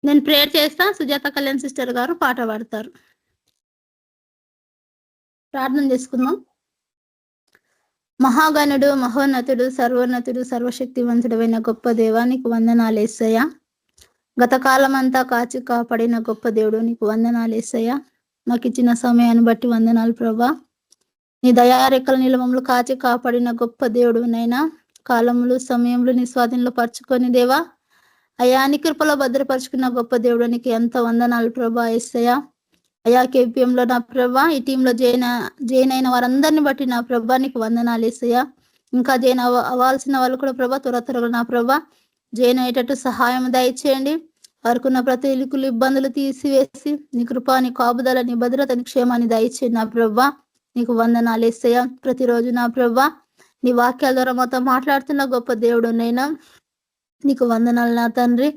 నేను ప్రేయర్ చేస్తా. సుజాత కళ్యాణ్ సిస్టర్ గారు పాట పాడతారు. ప్రార్థన చేసుకుందాం. మహాగణుడు, మహోన్నతుడు, సర్వోన్నతుడు, సర్వశక్తివంతుడైన గొప్ప దేవా, నీకు వందనాలు యేసయ్యా. గతకాలం అంతా కాచి కాపాడిన గొప్ప దేవుడు, నీకు వందనాలు యేసయ్యా. మాకు ఇచ్చిన సమయాన్ని బట్టి వందనాలు ప్రభా. నీ దయారెక్కల నిలవములు కాచి కాపాడిన గొప్ప దేవుడు నైనా, కాలములు సమయములు నీ స్వాధీనంలో పరుచుకొని దేవా అయ్యా, నీ కృపలో భద్రపరుచుకున్న గొప్ప దేవుడు, నీకు ఎంత వందనాలు ప్రభా యేసయ్యా. అయ్యా, కేపీఎంలో నా ప్రభా, ఈ టీంలో జైన్ అయిన వారందరిని బట్టి నా ప్రభా నీకు వందనాలు యేసయ్యా. ఇంకా జైన్ అవ్వాల్సిన వాళ్ళు కూడా ప్రభా త్వరగా నా ప్రభా జైన్ అయ్యేటట్టు సహాయం దయచేయండి. వారికి ఉన్న ప్రతి ఇలుకులు ఇబ్బందులు తీసివేసి నీ కృప, నీ కాపుదల, నీ భద్రత, నీ క్షేమాన్ని దయచేయండి నా ప్రభా. నీకు వందనాలు యేసయ్యా. ప్రతిరోజు నా ప్రభా నీ వాక్యాల ద్వారా మాతో మాట్లాడుతున్న గొప్ప దేవుడు నైనా, నీకు వందనాలు నా తండ్రి.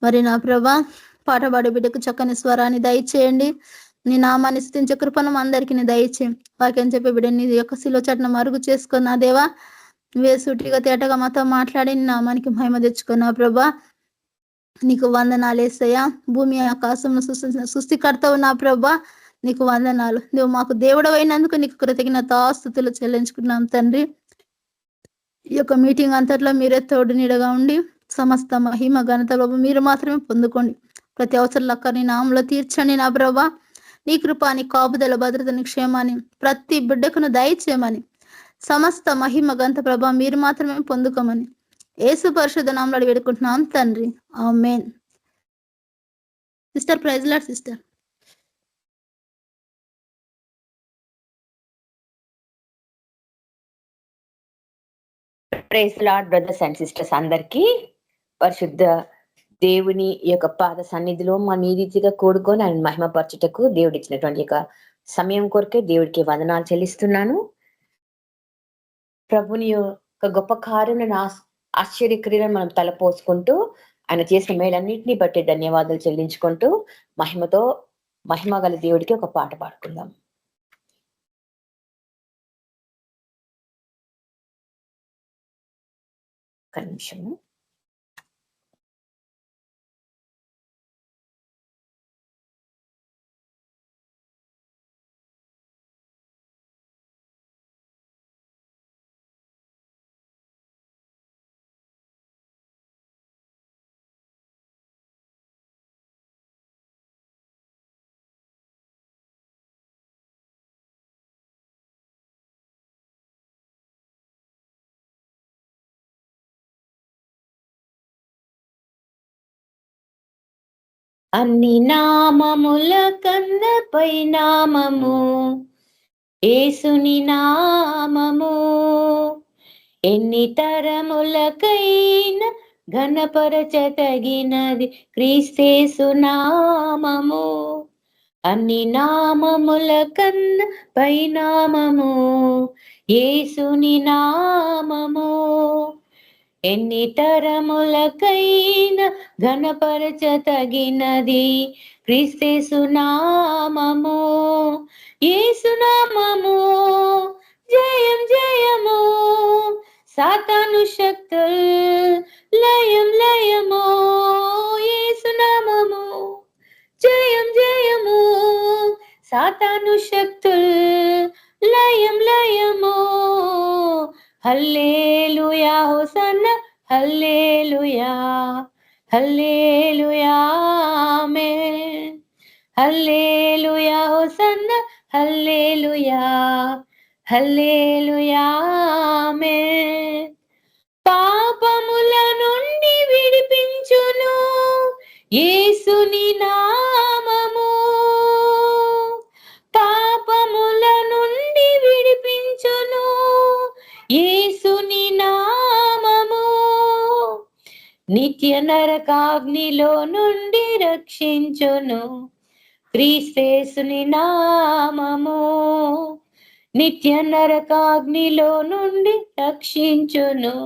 మరి నా ప్రభా పాట పాడే బిడ్డకు చక్కని స్వరాన్ని దయచేయండి. నీ నామాన్ని స్తుతించే కృపను అందరికీ నీ దయచేయండి. వాక్యం చెప్పే బిడ్డ నీ యొక్క శిలో చట్టను మరుగు చేసుకున్నా దేవా. నువ్వే సూటిగా తేటగా మాతో మాట్లాడి నీ నామానికి మహిమ తెచ్చుకున్నా ప్రభా. నీకు వందనాలు యేసయ్యా. భూమి ఆకాశం సృష్టికర్తవు నా ప్రభా, నీకు వందనాలు. నువ్వు మాకు దేవుడు అయినందుకు నీకు కృతజ్ఞతాస్తుతులు చెల్లించుకున్నాం తండ్రి. ఈ యొక్క మీటింగ్ అంతట్లో మీరే తోడు నీడగా ఉండి సమస్త మహిమ ఘనత ప్రభు మీరు మాత్రమే పొందుకోండి. ప్రతి అవసరాలు అక్క నీ నామంలో తీర్చండి నా ప్రభా. నీ కృప, నీ కాపుదల, భద్రతని, క్షేమాన్ని ప్రతి బిడ్డకును దయచేయమని, సమస్త మహిమ ఘనత ప్రభా మీరు మాత్రమే పొందుకోమని యేసు పరిశుద్ధ నామములో అడిగి వేడుకుంటున్నాం తండ్రి, ఆమేన్. Sister praise lord sister. Praise lord brothers and sisters అందరికీ పరిశుద్ధ దేవుని యొక్క పాద సన్నిధిలో మన ఈ రీతిగా కూడుకొని ఆయన మహిమపరచుటకు దేవుడు ఇచ్చినటువంటి యొక్క సమయం కొరకే దేవుడికి వందనాలు చెల్లిస్తున్నాను. ప్రభుని యొక్క గొప్ప కార్యాలను ఆశ్చర్యక్రియలను మనం తలపోసుకుంటూ ఆయన చేసిన మేలన్నింటినీ బట్టి ధన్యవాదాలు చెల్లించుకుంటూ మహిమ గల దేవుడికి ఒక పాట పాడుకుందాం. ఒక నిమిషము. అన్ని నామముల కన్న పై నామము యేసుని నామము, ఎన్ని తరములకైనా ఘనపరచతగినది క్రీస్తేసు నామము. అన్ని నామముల కన్న పై నామము యేసుని నామము, ఎన్ని తరములకైనా ఘనపరచతగినది క్రీస్తేసు నామము. యేసు నామము జయం జయము, సాతాను శక్తుల్ లయం లయము. యేసు నామము జయం జయము, సాతాను శక్తుల్ లయం లయము. హల్లెలూయా హోసన్నా హల్లెలూయా, హల్లెలూయా ఆమేన్. హల్లెలూయా హోసన్నా హల్లెలూయా, హల్లెలూయా ఆమేన్. పాపముల నుండి విడిపించును యేసుని నామము, పాపముల నుండి విడిపించును యేసుని నామము. నిత్య నరకాగ్నిలో నుండి రక్షించును క్రీస్తేసుని నామము, నిత్య నరకాగ్నిలో నుండి రక్షించును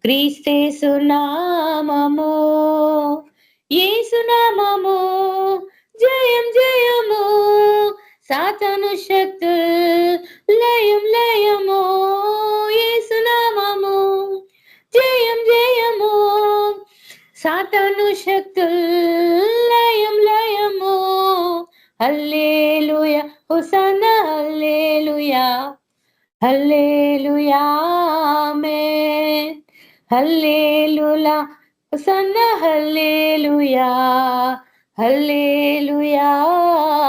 క్రీస్తేసు నామము. యేసు నామము జయం జయము, సాతాను శక్తుల్ లయం లయము. యేసు నామము జయం జయము, సాతాను శక్తుల్ హల్లెలూయా హోసన్నా హల్లెలూయా హల్లెలూయా ఆమేన్ హల్లెలూయా హోసన్నా హల్లెలూయా హల్లెలూయా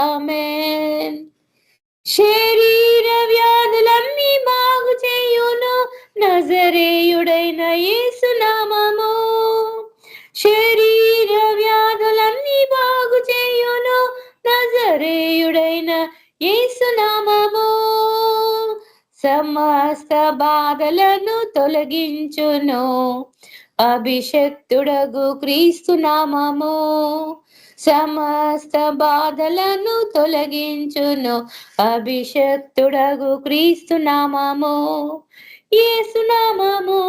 ఆమేన్ శరీర వ్యాధులన్నీ బాగు చేయును నజరేయుడైన యేసు నామము శరీర వ్యాధులన్నీ బాగు చేయును నజరేయుడైన యేసు నామము సమస్త బాధలను తొలగించును అభిషక్తుడగు క్రీస్తు నామము సమస్త బాధలను తొలగించును అభిషక్తుడగు క్రీస్తు నామము యేసు నామము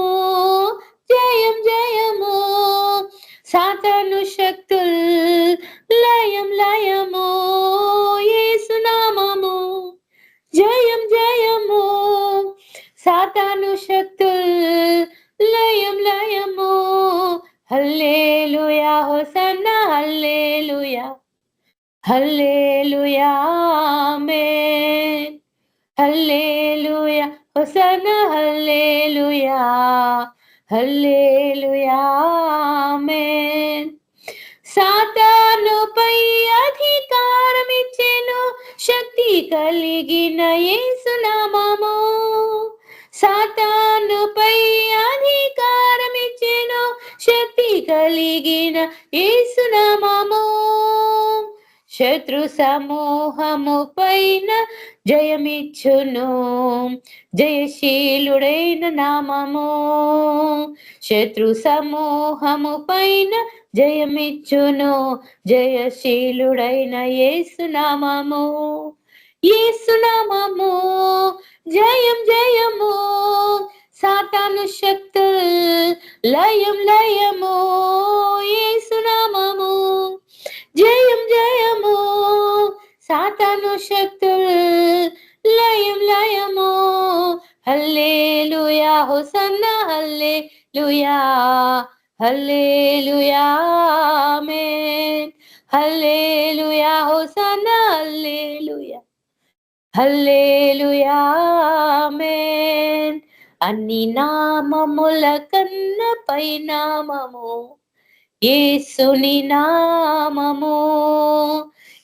జయం జయము సాతాను శక్తుల్ లయం లయము యేసు నామము జయం జయము సాతాను శక్తుల్ లయం లయము హల్లెలూయా హోసన్నా హల్లెలూయా హల్లెలూయా ఆమేన్ హల్లెలూయా హోసన్నా హల్లెలూయా హల్లెలూయా ఆమేన్ సాతానుపై అధికారం ఇచ్చెను శక్తి కలిగిన యేసు నామము సాతానుపై అధికారం ఇచ్చెను శక్తి కలిగిన యేసు నామము శత్రు సమూహము పైన జయమిచ్చును జయశీలుడైన నామము శత్రు సమూహము పైన జయమిచ్చును జయశీలుడైన యేసు నామము యేసు నామము జయం జయము సాతాను శక్తుల్ లయం లయము యేసు నామము జయం జయము సాతాను శక్తుల్ లయం లయము హల్లెలూయా హోసన్నా హల్లెలూయా హల్లెలూయా ఆమేన్ హల్లెలూయా హోసన్నా హల్లెలూయా హల్లెలూయా ఆమేన్ అన్ని నామముల కన్న పై నామము యేసుని నామము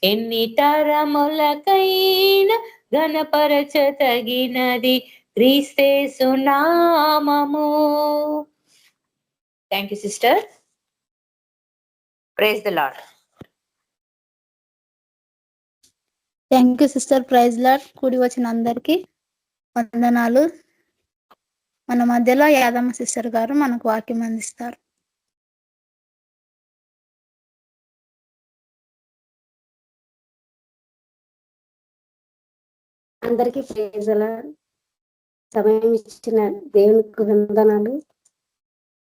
ఎన్ని తరములకైనా ఘనపరచతగినది క్రీస్తేసు నామము. Thank you sister. Praise the lord. Thank you sister. Praise lord. కూడి వచ్చిన అందరికీ వందనాలు. మన మధ్యలో యాదమ్మ సిస్టర్ గారు మనకు వాక్యం అందిస్తారు. అందరికీ ప్రైజ్ లార్డ్. సమయం ఇచ్చిన దేవునికి వందనాలు.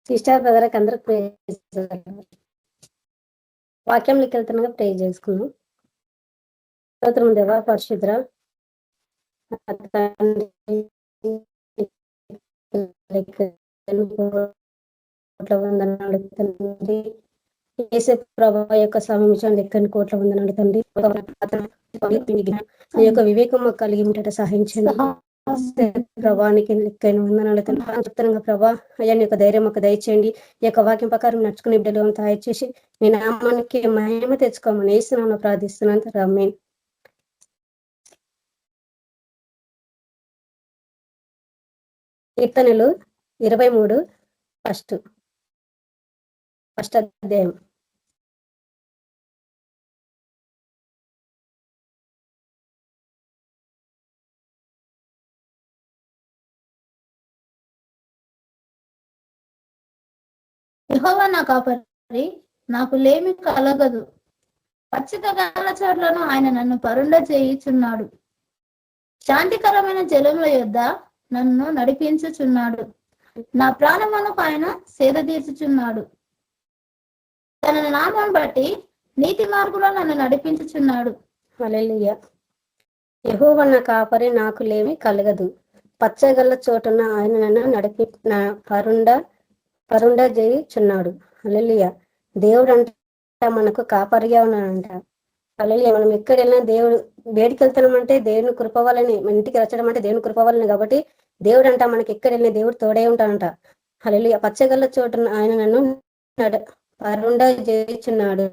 సిస్టర్ బ్రదర్కి అందరికి ప్రైజ్ లార్డ్. వాక్యంలోకి వెళ్తున్నాగా ప్రే చేసుకున్నాం. స్తోత్రం దేవా పరిశుద్ర వందనాలు తండ్రి. యేసు ప్రభువా యొక్క సమయం ఇచ్చిన ఎక్కని కోట్ల వందనాలు తండ్రి. నీ యొక్క వివేకం మాకు కలిగి ఉంటే సహాయించండి ప్రభానికి లెక్కైన వందనాలు చెప్తాను ప్రభా. అయ్యా నీ యొక్క ధైర్యం మాకు దయచేయండి. ఈ యొక్క వాక్యం ప్రకారం నడుచుకునే బిడ్డలు తయారు చేసి నీ నామానికి మహిమ తెచ్చుకోమని యేసునామములో ప్రార్థిస్తున్నాను. ఆమేన్. కీర్తనలు 23 ఫస్ట్ అధ్యాయం. యెహోవా నా కాపరి, నాకు లేమి కలగదు. పచ్చిక గల చోట్లను ఆయన నన్ను పరుండ చేయుచున్నాడు. శాంతికరమైన జలముల యొద్ద నన్ను నడిపించుచున్నాడు. నా ప్రాణమునకు ఆయన సేద తీర్చుచున్నాడు. తన నామం బట్టి నీతి మార్గంలో నన్ను నడిపించుచున్నాడు. హల్లెలూయా. యెహోవా నా కాపరి, నాకు లేమి కలగదు. పచ్చగల్ల చోటున ఆయన నన్ను పరుండ చేయుచున్నాడు. హల్లెలూయా. దేవుడు అంట మనకు కాపరిగా ఉన్నాడంట. హల్లెలూయా. మనం ఎక్కడ వెళ్ళినా దేవుడు వేడికి వెళ్తున్నామంటే దేవుని కృప వల్లనే, మన ఇంటికి రచ్చడం అంటే దేవుని కృప వల్లనే. కాబట్టి దేవుడు అంట మనకి ఎక్కడ వెళ్ళినా దేవుడు తోడే ఉంటాడంట. హల్లెలూయా. పచ్చగల్ల చోట ఆయన నన్ను పరుండా చేయుచున్నాడు,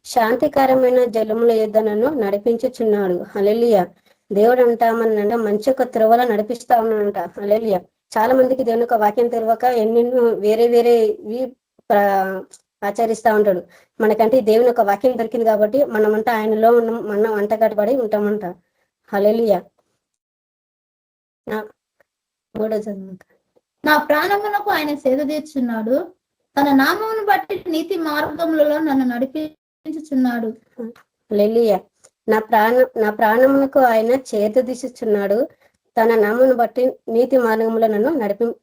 శాంతికరమైన జలముల యొద్ద నన్ను నడిపించుచున్నాడు. హల్లెలూయా. దేవుడు అంట మన మంచి ఒక త్రోవలో నడిపిస్తా ఉన్నాడంట. హల్లెలూయా. చాలా మందికి దేవుని యొక్క వాక్యం తెలియక ఎన్నెన్నో వేరే వేరేవి ఆచరిస్తా ఉంటాడు. మనకంటే దేవుని యొక్క వాక్యం దొరికింది కాబట్టి మనమంతా ఆయనలో మనం అంటగట్టబడి ఉంటామంట. హల్లెలూయా. మూడో చదువు. నా ప్రాణములకు ఆయన సేద తీర్చున్నాడు, తన నామమును బట్టి నీతి మార్గములలో నన్ను నడిపించుచున్నాడు. హల్లెలూయా. నా ప్రాణమునకు ఆయన చేత దిశిస్తున్నాడు, తన నామమును బట్టి నీతి మార్గములో నన్ను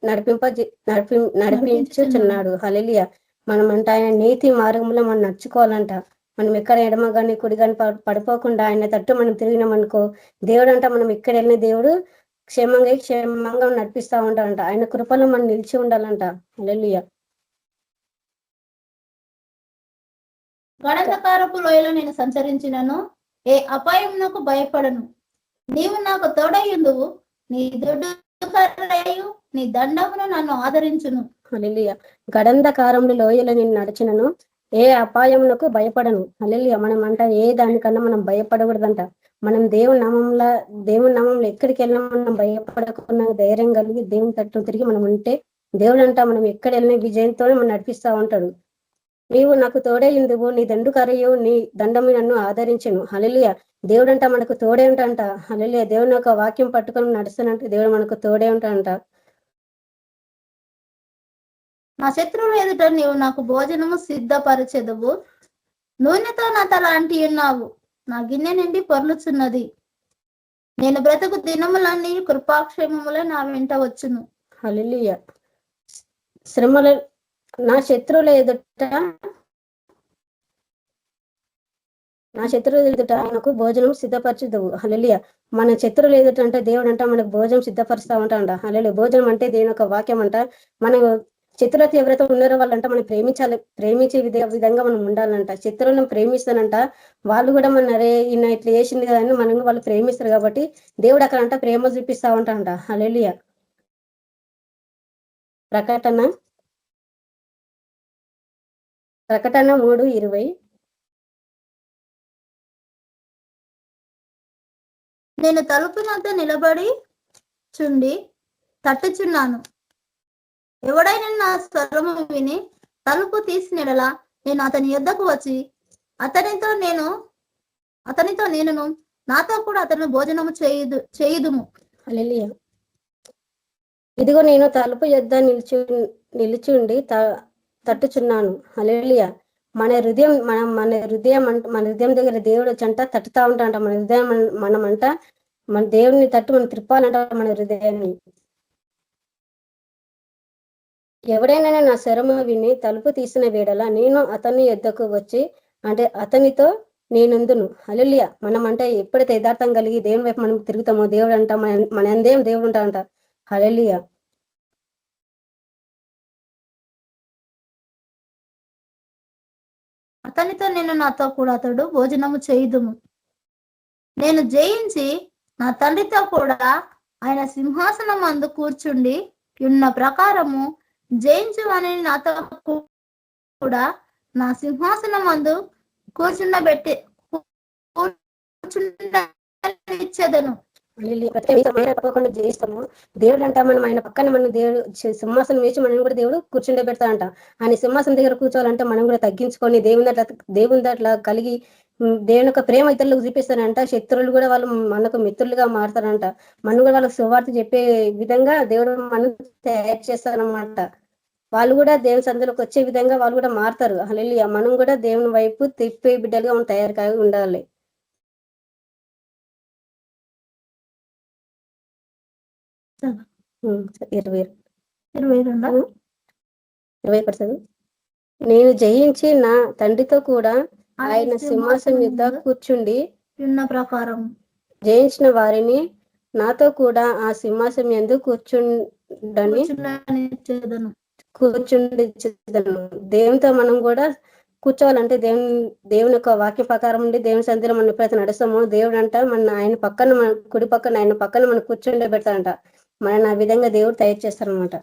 నడిపించుచున్నాడు. హల్లెలూయా. మనమంట ఆయన నీతి మార్గంలో మనం నడుచుకోవాలంట. మనం ఎక్కడ ఎడమ కానీ కుడి కానీ పడిపోకుండా ఆయన తట్టు మనం తిరిగినామనుకో, దేవుడు అంట మనం ఎక్కడ వెళ్ళిన దేవుడు క్షేమంగా నడిపిస్తా ఉంటాడంట. ఆయన కృపలో మనం నిలిచి ఉండాలంట. హల్లెలూయా. గడంధకారపు లోయలో నేను సంచరించినను ఏ అపాయమునకు భయపడను. నీవు నాకు తోడయ్యుందువు, నీ దొడ్డు కర్రయు నీ దండమును నన్ను ఆదరించును. హల్లెలూయా. గడంధకారముల లోయలో నేను నడిచినను ఏ అపాయమునకు భయపడను. హల్లెలూయా. మనం అంట ఏ దానికన్నా మనం భయపడకూడదంట. మనం దేవుని నామంలో ఎక్కడికి వెళ్ళినా మనం భయపడకుండా ధైర్యం కలిగి దేవుని తట్టు తిరిగి మనం ఉంటే దేవుడు అంట మనం ఎక్కడ వెళ్ళిన విజయంతో మనం నడిపిస్తా ఉంటాడు. నీవు నాకు తోడే ఇందువు, నీ దండు కరయు నీ దండము నన్ను ఆదరించను. హల్లెలూయా. దేవుడు అంట మనకు తోడే ఉంటాడంట. హల్లెలూయా. దేవుని యొక్క వాక్యం పట్టుకొని నడుస్తానంటే దేవుడు మనకు తోడే ఉంటాడంట. నా శత్రువుల ఎదుట నీవు నాకు భోజనము సిద్ధపరచెదవు, నూనెతో నా తల అంటి ఉన్నావు, నా గిన్నె నిండి పొర్లుచున్నది. నేను బ్రతుకు దినములన్నీ కృపాక్షేమములే నా వెంట వచ్చును. హల్లెలూయా. శ్రమల నా శత్రువుల ఎదుట ఆయనకు భోజనం సిద్ధపరచుదవు. హల్లెలూయా. మన శత్రువులు ఎదుట అంటే దేవుడు అంట మనకు భోజనం సిద్ధపరుస్తా ఉంటాడంట. హల్లెలూయా. భోజనం అంటే దేవుని యొక్క వాక్యం అంట. మన శత్రువులతో ఎవరైతే ఉన్నారో వాళ్ళంట మనం ప్రేమించే విధంగా మనం ఉండాలంట. శత్రువులను ప్రేమిస్తానంట వాళ్ళు కూడా మన ఈయన ఇట్లా చేసింది కదా అని మనం వాళ్ళు ప్రేమిస్తారు. కాబట్టి దేవుడు అక్కడ అంట ప్రేమ చూపిస్తా ఉంటాడంట. హల్లెలూయా. ప్రకటన 3:20. నేను తలుపు వద్ద నిలబడి చుండి తట్టుచున్నాను. ఎవడైనా నా స్వరము విని తలుపు తీసినెడలా నేను అతని యొద్దకు వచ్చి అతనితో నేనును నాతో కూడా అతను భోజనము చేయుదుము. హల్లెలూయా. ఇదిగో నేను తలుపు యొద్ద నిలుచుండి తట్టుచున్నాను. హల్లెలూయా. మన హృదయం దగ్గర దేవుడు వచ్చంట తట్టుతా ఉంటాంట. మన హృదయం మనమంట మన దేవుడిని తట్టు మనం త్రిప్పాలంట మన హృదయాన్ని. ఎవడైనా నా స్వరము విని తలుపు తీసిన వేడల నేను అతని యొద్దకు వచ్చి అంటే అతనితో నేనుందును. హల్లెలూయా. మనం అంటే ఎప్పుడైతే యథార్థం కలిగి దేవుని వైపు మనం తిరుగుతామో దేవుడు అంట మన అందేం దేవుడు ఉంటాడంట. హల్లెలూయా. అతనితో నేను నాతో కూడా అతడు భోజనము చేయుదుము. నేను జయించి నా తండ్రితో కూడా ఆయన సింహాసనం అందు కూర్చుండి ఉన్న ప్రకారము జయించువని నాతో కూడా నా సింహాసనం అందు కూర్చుండనిచ్చేదను. తప్పకుండా జయిస్తాము. దేవుడు అంట మనం ఆయన పక్కన మనం దేవుడు సింహాసనం వేసి మనం కూడా దేవుడు కూర్చుండే పెడతా అంట. ఆయన సింహాసనం దగ్గర కూర్చోవాలంటే మనం కూడా తగ్గించుకొని దేవుని అట్లా కలిగి దేవుని యొక్క ప్రేమ ఇతరులకు చూపిస్తారంట. శత్రువులు కూడా వాళ్ళు మనకు మిత్రులుగా మారుతారంట. మనం కూడా వాళ్ళకి సువార్త చెప్పే విధంగా దేవుడు మనం తయారు చేస్తారనమాట. వాళ్ళు కూడా దేవుని సందులోకి వచ్చే విధంగా వాళ్ళు కూడా మారుతారు. హల్లెలూయా. మనం కూడా దేవుని వైపు తిప్పే బిడ్డలుగా మనం తయారు కాగి ఉండాలి. నేను జయించి నా తండ్రితో కూడా ఆయన సింహాసనం మీద కూర్చుండి ఉన్న ప్రకారం జయించిన వారిని నాతో కూడా ఆ సింహాసనం యందు కూర్చుండిచ్చేదను. దేవునితో మనం కూడా కూర్చోవాలంటే దేవుని యొక్క వాక్య ప్రకారం ఉండి దేవుని సన్నిధిలో మనం ఎప్పుడైతే నడుస్తామో దేవుడు అంట మన ఆయన పక్కన మన కుడి పక్కన ఆయన పక్కన మనం కూర్చుండే పెడతాడంట. మన ఆ విధంగా దేవుడు తయారు చేస్తారనమాట.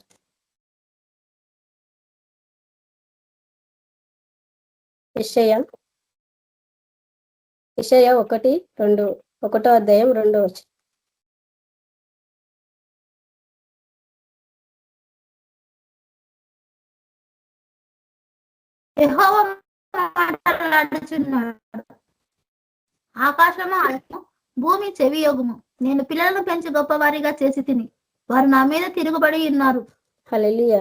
యెషయా 1:2 1వ అధ్యాయం 2వ వచనం. యెహోవా మాటలాడుచున్నాడు, ఆకాశము ఆయను, భూమి చెవియొగుము. నేను పిల్లలను పెంచి గొప్పవారిగా చేసి తిని, వారు నా మీద తిరుగుబడి ఉన్నారు. హల్లెలూయా.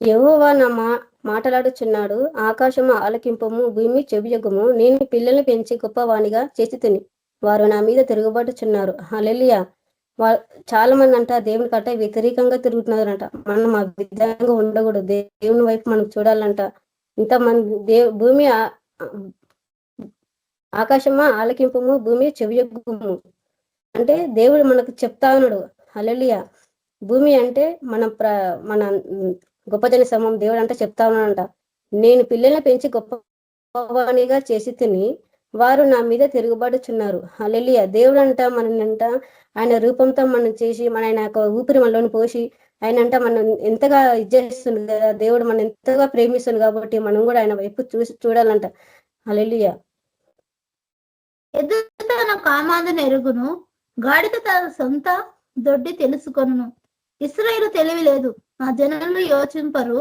యెహోవా నా మాటలాడుచున్నాడు, ఆకాశము ఆలకింపము, భూమి చెవియొగుము. నేను పిల్లల్ని పెంచి గొప్పవానిగా చేసి తిని, వారు నా మీద తిరుగుబడుచున్నారు. హల్లెలూయా. చాలా మంది అంట దేవుని కట్ట వ్యతిరేకంగా తిరుగుతున్నారంట. మనం ఆ విధంగా ఉండకూడదు. దేవుని వైపు మనం చూడాలంట. ఇంతమంది భూమి ఆకాశమా ఆలకింపము, భూమి చెవియొగ్గుము అంటే దేవుడు మనకు చెప్తా ఉన్నాడు. హల్లెలూయా. భూమి అంటే మన గొప్పజన సమూహం దేవుడు అంటే చెప్తా ఉన్నాడంట, నేను పిల్లల్ని పెంచి గొప్పవానిగా చేసి తిని, వారు నా మీద తిరుగుబడుచున్నారు. హల్లెలూయా. దేవుడు అంట మనల్నంట ఆయన రూపంతో మనం చేసి మన ఆయన ఊపిరి మనలోని పోసి ఆయన అంట మనం ఎంతగా ఇచ్చేస్తుంది కదా. దేవుడు మనం ఎంతగా ప్రేమిస్తుంది కాబట్టి మనం కూడా ఆయన వైపు చూడాలంట. హల్లెలూయా. ఎద్దు తన కామాందును ఎరుగును, గాడిద తన సొంత దొడ్డి తెలుసుకొనును. ఇశ్రాయేలు తెలివి లేదు, నా జనులు యోచింపరు.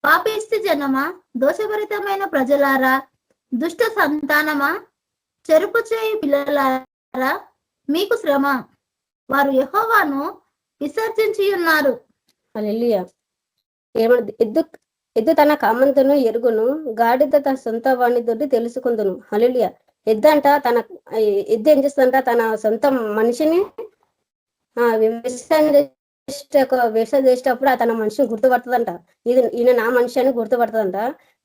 పాపిష్టి జనమా, దోషభరితమైన ప్రజలారా, దుష్ట సంతానమా, చెరుపు చేయి పిల్లలారా, మీకు శ్రమ. వారు యెహోవాను విసర్జించి ఉన్నారు. హల్లెలూయా. ఎద్దు తన కామంతును ఎరుగును, గాడిద తన సొంత వాణి దొడ్డి తెలుసుకుందును. హల్లెలూయా. ఎద్దు ఏం చేస్తుందంట, తన సొంత మనిషిని వ్యవసాయం చేసేటప్పుడు తన మనిషిని గుర్తుపడుతుందంట. ఈయన నా మనిషి అని గుర్తుపడుతుందంట.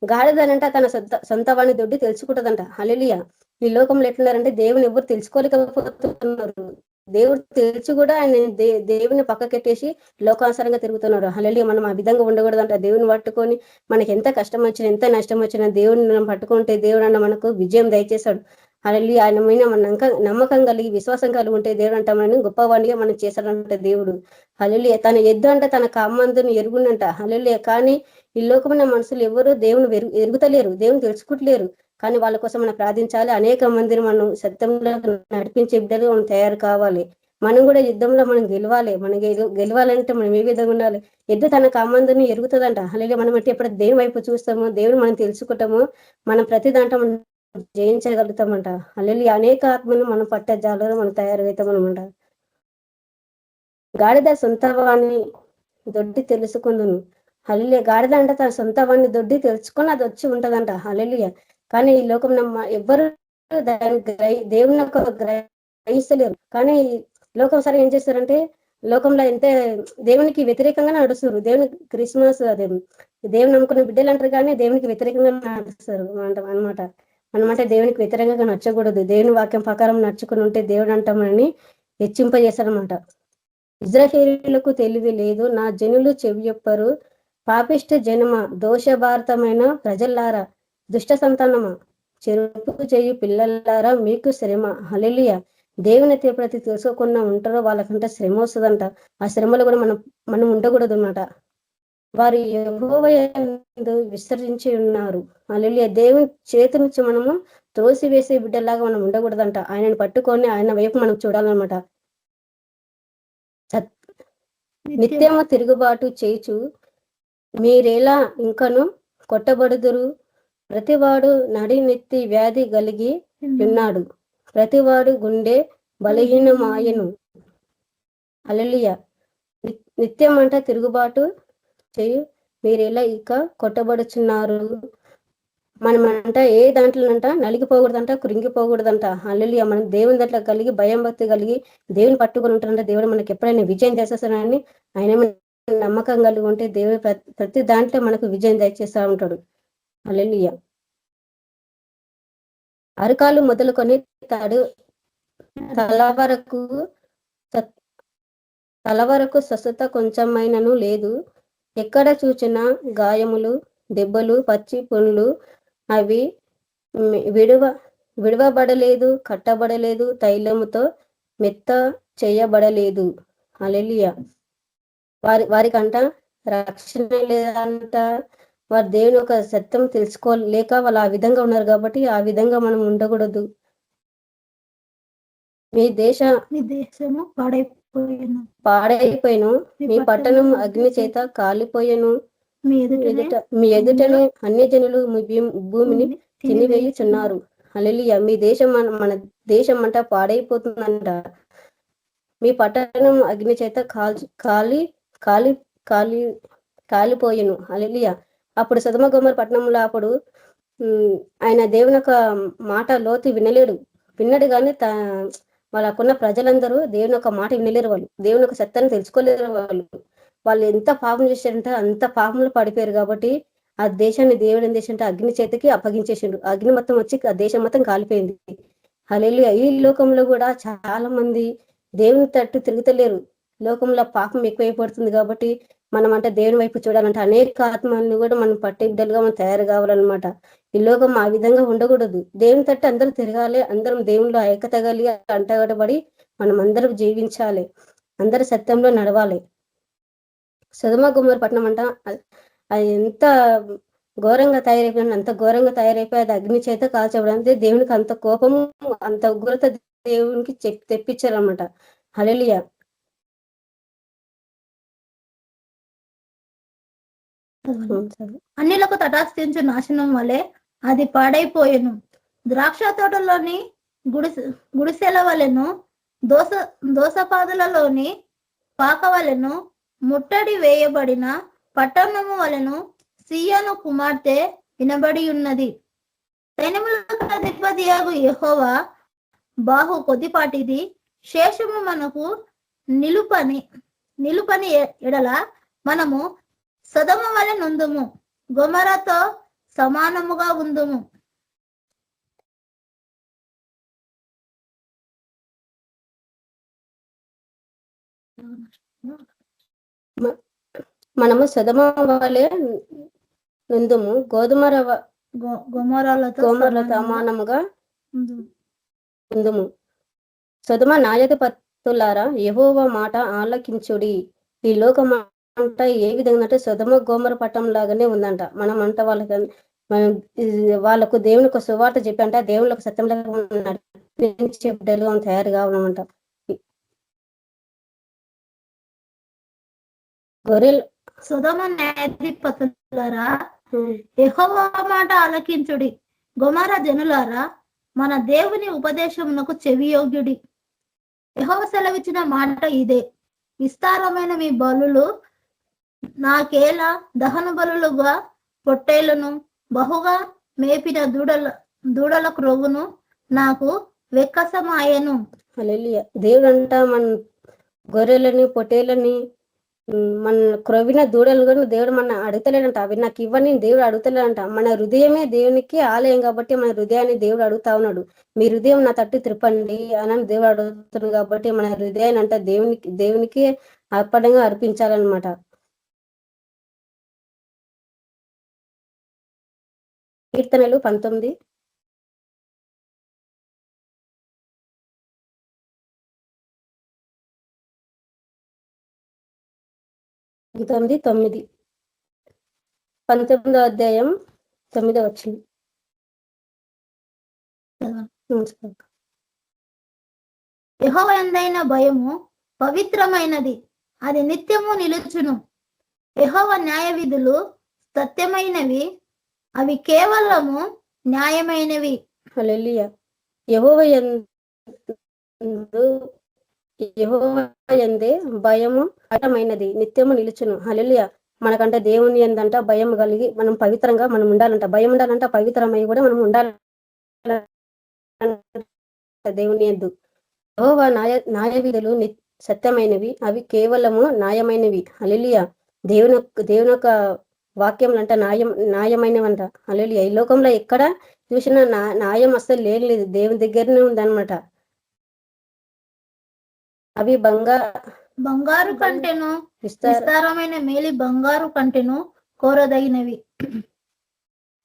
గాడిదనంట తన సొంత వాణి దొడ్డి తెలుసుకుంటుందంట. హల్లెలూయా. ఈ లోకంలో ఎట్లున్నారంటే దేవుని ఎవరు తెలుసుకోలేకపోతున్నారు. దేవుడు తెలిసి కూడా ఆయన దేవుని పక్కకెట్టేసి లోకానుసారంగా తిరుగుతున్నారు. హల్లెలూయా. మనం ఆ విధంగా ఉండకూడదంట. దేవుని పట్టుకొని మనకి ఎంత కష్టం వచ్చినా ఎంత నష్టం వచ్చినా దేవుడిని మనం పట్టుకుంటే దేవుడు అన్న మనకు విజయం దయచేశాడు. హల్లెలూయా. ఆయన మీద మన నమ్మకం కలిగి విశ్వాసం కలిగి ఉంటే దేవుడు అంట మనం గొప్పవాడిగా మనం చేశాడంట దేవుడు. హల్లెలూయా. తన ఎద్దు అంటే తన కామందును ఎరుగునంట. హల్లెలూయా. కానీ ఈ లోకమైన మనుషులు ఎవరు దేవుని ఎరుగుతలేరు, దేవుని తెలుసుకుంటలేరు. కానీ వాళ్ళ కోసం మనం ప్రార్థించాలి. అనేక మందిని మనం సత్యంలో నడిపించే బిడ్డలు మనం తయారు కావాలి. మనం కూడా యుద్ధంలో మనం గెలవాలి. మనం గెలవాలంటే మనం ఏ విధంగా ఉండాలి? ఎద్దు తన కామందుని ఎరుగుతుందంట. అలాగే మనం అంటే ఎప్పుడు దేవుని వైపు చూస్తామో, దేవుని మనం తెలుసుకుంటామో, మనం ప్రతి దాంట్లో మనం జయించగలుగుతామంట. అలాగే అనేక ఆత్మను మనం పట్టే జాలలో మనం తయారవుతామనమాట. గాడిద సొంత వాణ్ణి దొడ్డి తెలుసుకుందును. హల్లెలూయా. గాడిద అంటే తన సొంత వాణ్ణి దొడ్డి తెలుసుకొని అది వచ్చి ఉంటదంట. హల్లెలూయా. కానీ ఈ లోకం ఎవ్వరు దాన్ని దేవుని యొక్క గ్రహిస్తలేరు. కానీ లోకం సరే ఏం చేస్తారంటే లోకంలో దేవునికి వ్యతిరేకంగా నడుస్తారు. దేవుని క్రిస్మస్ అదే దేవుని నమ్ముకున్న బిడ్డలు అంటారు, కానీ దేవునికి వ్యతిరేకంగా నడుస్తారు అనమాట. మనమంటే దేవునికి వ్యతిరేకంగా నచ్చకూడదు. దేవుని వాక్యం ప్రకారం నడుచుకుని ఉంటే దేవుడు అంటామని హెచ్చింపజేస్తారనమాట. ఇజ్రాయేలీయులకు తెలివి లేదు, నా జనులు చెవియొప్పరు. పాపిష్ట జనమ, దోషభారతమైన ప్రజల్లారా, దుష్ట సంతానమా, చెరుపు చేయి పిల్లలారా, మీకు శ్రమ. హల్లెలూయా. దేవుని ఎప్పుడైతే తెలుసుకోకుండా ఉంటారో వాళ్ళకంటే శ్రమ వస్తుందంట. ఆ శ్రమలో కూడా మనం ఉండకూడదు అన్నమాట. వారు యెహోవా యందు విసర్జించి ఉన్నారు. హల్లెలూయా. దేవుని చేతి నుంచి మనము త్రోసివేసే బిడ్డలాగా మనం ఉండకూడదంట. ఆయనను పట్టుకొని ఆయన వైపు మనం చూడాలన్నమాట. నిత్యము తిరుగుబాటు చేయుచు మీరేలా ఇంకను కొట్టబడుదురు. ప్రతివాడు నడినెత్తి వ్యాధి కలిగి ఉన్నాడు, ప్రతివాడు గుండె బలహీనమాయను. హల్లెలూయా. నిత్యం అంట తిరుగుబాటు చేయు మీరేలా ఇక కొట్టబడుచున్నారు. మనమంట ఏ దాంట్లోనంట నలిగిపోకూడదంట, కృంగిపోకూడదంట. హల్లెలూయా. మనం దేవుని దాంట్లో కలిగి భయం భక్తి కలిగి దేవుని పట్టుకొని ఉంటారంట. దేవుడు మనకి ఎప్పుడైనా విజయం చేసేస్తానని ఆయన నమ్మకం కలిగి ఉంటే దేవుడు ప్రతి దాంట్లో మనకు విజయం దయచేస్తా ఉంటాడు. హల్లెలూయా. అరకాలు మొదలుకొని తల వరకు స్వస్థత కొంచెమైనను లేదు. ఎక్కడ చూచినా గాయములు, దెబ్బలు, పచ్చి పుండ్లు, అవి విడవబడలేదు, కట్టబడలేదు, తైలముతో మెత్త చేయబడలేదు. హల్లెలూయా. వారికంట రక్షణ లేదంట. వారు దేవుని యొక్క సత్యం తెలుసుకోలేక వాళ్ళు ఆ విధంగా ఉన్నారు కాబట్టి ఆ విధంగా మనం ఉండకూడదు. మీ దేశము పాడైపోయిను, మీ పట్టణం అగ్ని చేత కాలిపోయెను. మీ ఎదుటనే అన్యజనులు మీ భూమిని తినివేయుచున్నారు. హల్లెలూయా. మీ దేశం మన దేశం అంట పాడైపోతుందంట. మీ పట్టణం అగ్ని చేత కాలిపోయెను. హల్లెలూయా. అప్పుడు సొదొమ గొమొర్రా పట్టణంలో అప్పుడు ఆయన దేవుని యొక్క మాట లోతు విన్నాడు కానీ వాళ్ళకున్న ప్రజలందరూ దేవుని యొక్క మాట వినలేరు. వాళ్ళు దేవుని యొక్క సత్యాన్ని తెలుసుకోలేరు. వాళ్ళు ఎంత పాపం చేశారంటే అంత పాపంలో పడిపోయారు. కాబట్టి ఆ దేశాన్ని దేవుడు ఏం చేసింటే అగ్ని చేతికి అప్పగించేసిండు. అగ్ని మొత్తం వచ్చి ఆ దేశం మొత్తం కాలిపోయింది. హల్లెలూయా. ఈ లోకంలో కూడా చాలా మంది దేవుని తట్టు తిరుగుతలేరు. లోకంలో పాపం ఎక్కువైపోతుంది కాబట్టి మనం అంటే దేవుని వైపు చూడాలంటే అనేక ఆత్మల్ని కూడా మనం పట్టే బిడ్డలుగా మనం తయారు కావాలన్నమాట. ఈ లోకం ఆ విధంగా ఉండకూడదు. దేవుని తట్టు అందరూ తిరగాలి. అందరం దేవునిలో ఐక్యత కలిగి అంటగడబడి మనం అందరం జీవించాలి. అందరు సత్యంలో నడవాలి. సొదొమ గొమొర్రా పట్టణం అంట అది ఎంత ఘోరంగా తయారైపోయింది. అంత ఘోరంగా తయారైపోయి అది అగ్ని చేత కాల్చబడింది. దేవునికి అంత కోపము, అంత ఉగ్రత దేవునికి తెప్పించారన్నమాట. హల్లెలూయా. అన్యులకు తటాస్తించు నాశనం వలె అది పాడైపోయెను. ద్రాక్ష తోటలోని గుడిసెల వలెను, దోసపాదులలోని పాక వలెను, ముట్టడి వేయబడిన పట్టణము వలెను సీయోను కుమార్తె వినబడి ఉన్నది. సైన్యములకు అధిపతియగు యెహోవా బాహు కొద్దిపాటిది. శేషము మనకు నిలుపని ఎడల మనము సొదొమ వలె నుందుము, గొమొర్రాతో సమానముగా ఉందుము. మనము సొదొమ వలె నుందుము, గొమొర్రాలతో సమానముగా ఉందుము. సొదొమ న్యాయాధిపతులారా, యెహోవా మాట ఆలకించుడి. ఈ లోకం అంట ఏ విధంగా అంటే సొదొమ గొమొర్రా పట్టణం లాగానే ఉందంట. మనం అంట వాళ్ళకు దేవుని ఒక సువార్త చెప్పి అంట దేవుళ్ళకు సత్యంలో నడిపించే బిడ్డలు తయారు కావాలన్నమాట. సొదొమ న్యాయాధిపతులారా, యెహోవా మాట ఆలకించుడి. గొమొర్రా జనులారా, మన దేవుని ఉపదేశమునకు చెవియొగ్గుడి. యెహోవా సెలవిచ్చిన మాట ఇదే: విస్తారమైన మీ బలులు నాకేలా దహన బలులుగా, పొట్టేళ్లను బహుగా మేపిన దూడల క్రొవ్వును నాకు వెక్కసమాయెను. హల్లెలూయా. దేవుడు అంట మన గొర్రెలని, పొట్టేళ్ళని, మన క్రొవ్విన దూడలు కూడా దేవుడు మన అడుగుతలేడంట. అవి నాకు ఇవ్వని దేవుడు అడుగుతలేడంట. మన హృదయమే దేవునికి ఆలయం కాబట్టి మన హృదయాన్ని దేవుడు అడుగుతా ఉన్నాడు. మీ హృదయం నా తట్టు త్రిప్పండి అని దేవుడు అడుగుతున్నాడు. కాబట్టి మన హృదయాన్ని అంట దేవునికి అర్పణంగా అర్పించాలన్నమాట. కీర్తనలు 19 9 19వ అధ్యాయం 9వ వచనం. యెహోవా యందైన భయము పవిత్రమైనది, అది నిత్యము నిలుచును. యెహోవా న్యాయ విధులు సత్యమైనవి, అవి కేవలము న్యాయమైనవి. హల్లెలూయా. యెహోవా యందే భయము అటమైనది, నిత్యము నిలుచును. హల్లెలూయా. మనకంటే దేవుని యందంట భయం కలిగి మనం పవిత్రంగా మనం ఉండాలంట. భయం ఉండాలంట, పవిత్రమై కూడా మనం ఉండాలి దేవుని యందు. యెహోవా న్యాయ విధులు సత్యమైనవి, అవి కేవలము న్యాయమైనవి. హల్లెలూయా. దేవుని యొక్క వాక్యములంట న్యాయమైనవంట. హల్లెలూయా. ఈ లోకంలో ఎక్కడ చూసినా న్యాయం అస్సలు లేదు, దేవుని దగ్గరనే ఉందన్నమాట. అవి బంగారు కంటెను విస్తారమైన మేలి బంగారు కంటెను కోరదగినవి.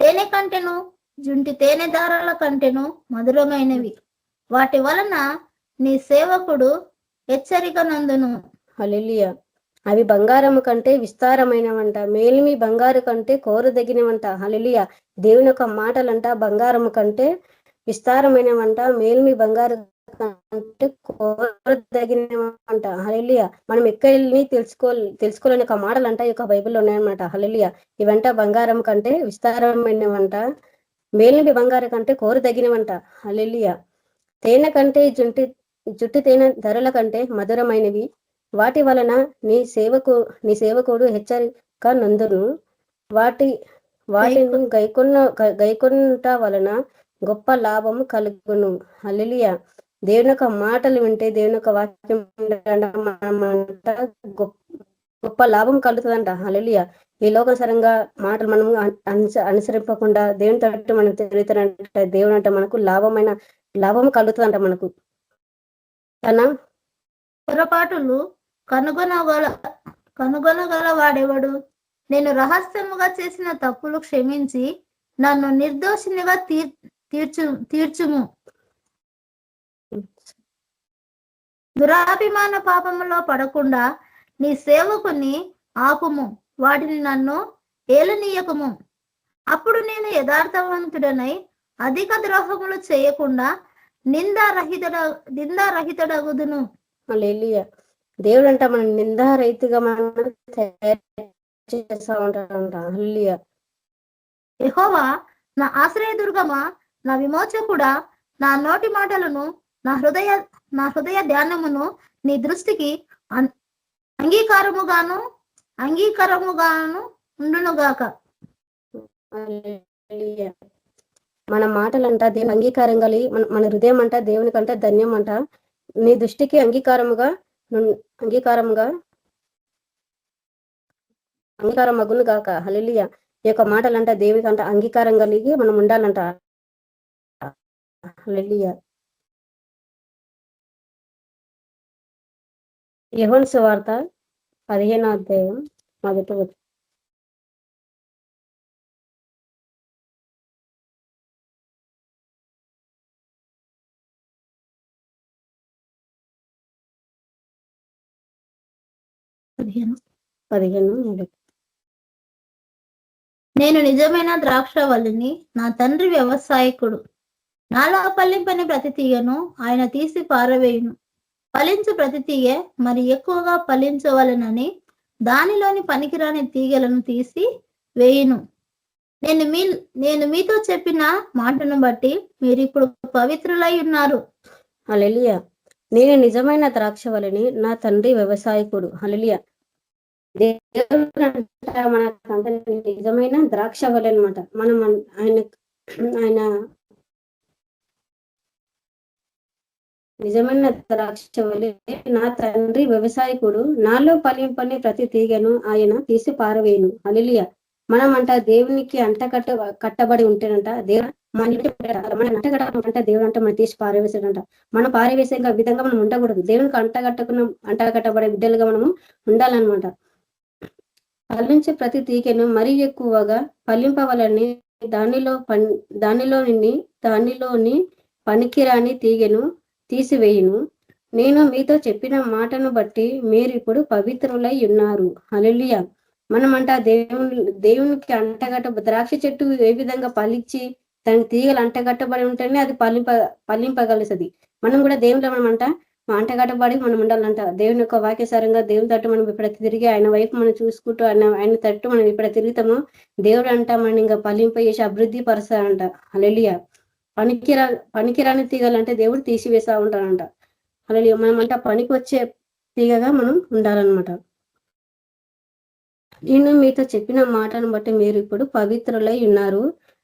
తేనె కంటెను జుంటి తేనె దారాల కంటేను మధురమైనవి. వాటి వలన నీ సేవకుడు హెచ్చరిక నందును. హల్లెలూయా. అవి బంగారము కంటే విస్తారమైనవంట, మేలిమి బంగారు కంటే కోరదగినవంట. హల్లెలూయా. దేవుని యొక్క మాటలంట బంగారము కంటే విస్తారమైనవంట, మేలిమి బంగారు కంటే కోరదగినవంట. హల్లెలూయా. మనం ఎక్కడిని తెలుసుకోలేని ఒక మాటలంట ఈ యొక్క బైబిల్లో ఉన్నాయన్నమాట. హల్లెలూయా. ఇవంట బంగారం కంటే విస్తారమైనవంట, మేలిమి బంగారు కంటే కోరదగినవంట. హల్లెలూయా. తేనె కంటే జుట్టు తేనె ధరల కంటే మధురమైనవి. వాటి వలన నీ సేవకుడు హెచ్చరిక నందును. వాటిని గైకొనుట వలన గొప్ప లాభము కలుగును. హల్లెలూయా. దేవుని యొక్క మాటలు వింటే, దేవుని యొక్క వాక్యం గొప్ప లాభం కలుగుతుందంట. హల్లెలూయా. ఈ లోకసరంగా మాటలు మనము అనుసరింపకుండా దేవుని తట్టు మనం తిరుగుతానంట, దేవుని అంటే మనకు లాభం కలుగుతుందంట. మనకు తన పొరపాటులు కనుగొనగల వాడెవడు? నేను రహస్యముగా చేసిన తప్పులు క్షమించి నన్ను నిర్దోషినిగా తీర్చుము. దురాభిమాన పాపములో పడకుండా నీ సేవకుని ఆపుము, వాటిని నన్ను ఏలనీయకము. అప్పుడు నేను యథార్థవంతుడనై అధిక ద్రోహములు చేయకుండా నిందారహితుడగుదును. హల్లెలూయా. దేవుడు అంట మనం నిందారహితుగా మనం తయారు చేస్తా ఉంటాడంట. హల్లెలూయా. యెహోవా నా ఆశ్రయదుర్గమా, నా విమోచకుడా, నా నోటి మాటలను నా హృదయ ధ్యానమును నీ దృష్టికి అంగీకారముగాను ఉండునుగాక. హల్లెలూయా. మన మాటలంట దేవుని అంగీకారం కలిగి మన హృదయం అంట దేవుని కంటే ధన్యం అంట, నీ దృష్టికి అంగీకారం మగును గాక. హల్లెలూయా. ఈ యొక్క మాటలంట దేవుని కంట అంగీకారం కలిగి మనం ఉండాలంట. హల్లెలూయా. యోహాను సువార్త 15వ అధ్యాయం 1వ వచనం. నేను నిజమైన ద్రాక్షవల్లిని, నా తండ్రి వ్యవసాయకుడు. నాలో ఫలింపని ప్రతి తీగను ఆయన తీసి పారవేయును. ఫలించు ప్రతి తీగ మరి ఎక్కువగా ఫలించవలెనని దానిలోని పనికిరాని తీగలను తీసి వేయును. నేను మీతో చెప్పిన మాటను బట్టి మీరు ఇప్పుడు పవిత్రులై ఉన్నారు. హల్లెలూయా. నేను నిజమైన ద్రాక్షవల్లిని, నా తండ్రి వ్యవసాయకుడు. హల్లెలూయా. దేవుడు మనకంటే నిజమైన ద్రాక్షవల్లి అనమాట. మనం ఆయన నిజమైన ద్రాక్షవల్లి, నా తండ్రి వ్యవసాయకుడు, నాలో ఫలింపని ప్రతి తీగను ఆయన తీసి పారవేయును. హల్లెలూయా. మనం అంట దేవునికి కట్టబడి ఉంటేనంట దేవుడు మన అంటగట్ట దేవుడు అంటే మనం తీసి పారవేసాడంట. మనం పారవేసే విధంగా మనం ఉండకూడదు. దేవునికి అంటగట్టబడే బిడ్డలుగా మనము ఉండాలన్నమాట. ఫలించే ప్రతి తీగను మరీ ఎక్కువగా ఫలింపవలని దానిలోని పనికిరాని తీగను తీసివేయును. నేను మీతో చెప్పిన మాటను బట్టి మీరు ఇప్పుడు పవిత్రులై ఉన్నారు. హల్లెలూయా. మనమంట దేవునికి ద్రాక్ష చెట్టు ఏ విధంగా ఫలించి దాని తీగలు అంటగట్టబడి ఉంటేనే అది ఫలింపగలుస్తుంది. మనం కూడా దేవునిలో మనమంట అంటగట్టబడి మనం ఉండాలంట. దేవుని యొక్క వాక్యసారంగా దేవుని తట్టు మనం ఇప్పుడు తిరిగి ఆయన వైపు మనం చూసుకుంటూ ఆయన తట్టు మనం ఇప్పుడు తిరుగుతామో దేవుడు అంట మనం ఇంకా ఫలింప చేసి అభివృద్ధి పరుస్తాడంట. హల్లెలూయా. పనికిరాని తీగలు అంటే దేవుడు తీసివేస్తా ఉంటాడంట. హల్లెలూయా. మనమంట పనికి వచ్చే తీగగా మనం ఉండాలన్నమాట. నేను మీతో చెప్పిన మాటను బట్టి మీరు ఇప్పుడు పవిత్రులై ఉన్నారు.